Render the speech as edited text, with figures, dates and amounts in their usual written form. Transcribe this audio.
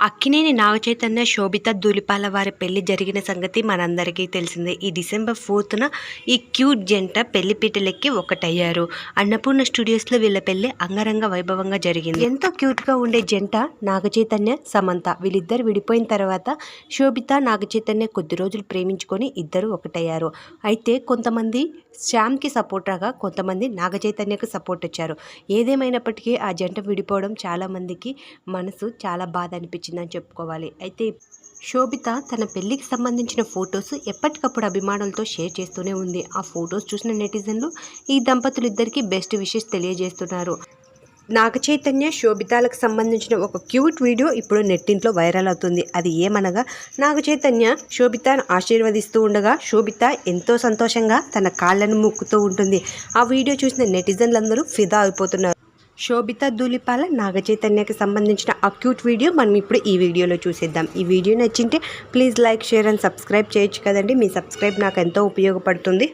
అక్కినేని నాగచైతన్య, శోభిత ధూళిపాల వారి పెళ్లి జరిగిన సంగతి మనందరికీ తెలిసిందే. ఈ డిసెంబర్ 4న ఈ క్యూట్ జంట పెళ్లిపీటలెక్కి ఒకటయ్యారు. అన్నపూర్ణ స్టూడియోస్లో వీళ్ళ పెళ్లి అంగరంగ వైభవంగా జరిగింది. ఎంతో క్యూట్గా ఉండే జంట నాగచైతన్య, సమంత. వీళ్ళిద్దరు విడిపోయిన తర్వాత శోభిత, నాగచైతన్య కొద్ది రోజులు ప్రేమించుకొని ఇద్దరు ఒకటయ్యారు. అయితే కొంతమంది శ్యామ్కి సపోర్ట్ రాగా కొంతమంది నాగచైతన్యకు సపోర్ట్ వచ్చారు. ఏదేమైనప్పటికీ ఆ జంట విడిపోవడం చాలామందికి మనసు చాలా బాధ అనిపించిందని చెప్పుకోవాలి. అయితే శోభిత తన పెళ్లికి సంబంధించిన ఫొటోస్ ఎప్పటికప్పుడు అభిమానులతో షేర్ చేస్తూనే ఉంది. ఆ ఫొటోస్ చూసిన నెటిజన్లు ఈ దంపతులిద్దరికీ బెస్ట్ విషెస్ తెలియజేస్తున్నారు. నాగచైతన్య, శోభితాలకు సంబంధించిన ఒక క్యూట్ వీడియో ఇప్పుడు నెట్టింట్లో వైరల్ అవుతుంది. అది ఏమనగా నాగచైతన్య శోభితను ఆశీర్వదిస్తూ ఉండగా శోభిత ఎంతో సంతోషంగా తన కాళ్ళను ముక్కుతూ ఉంటుంది. ఆ వీడియో చూసిన నెటిజన్లందరూ ఫిదా అయిపోతున్నారు. శోభిత ధూళిపాల, నాగచైతన్యకి సంబంధించిన ఆ క్యూట్ వీడియో మనం ఇప్పుడు ఈ వీడియోలో చూసేద్దాం. ఈ వీడియో నచ్చింటే please like, share and subscribe చేయొచ్చు కదండి. మీ సబ్స్క్రైబ్ నాకు ఎంతో ఉపయోగపడుతుంది.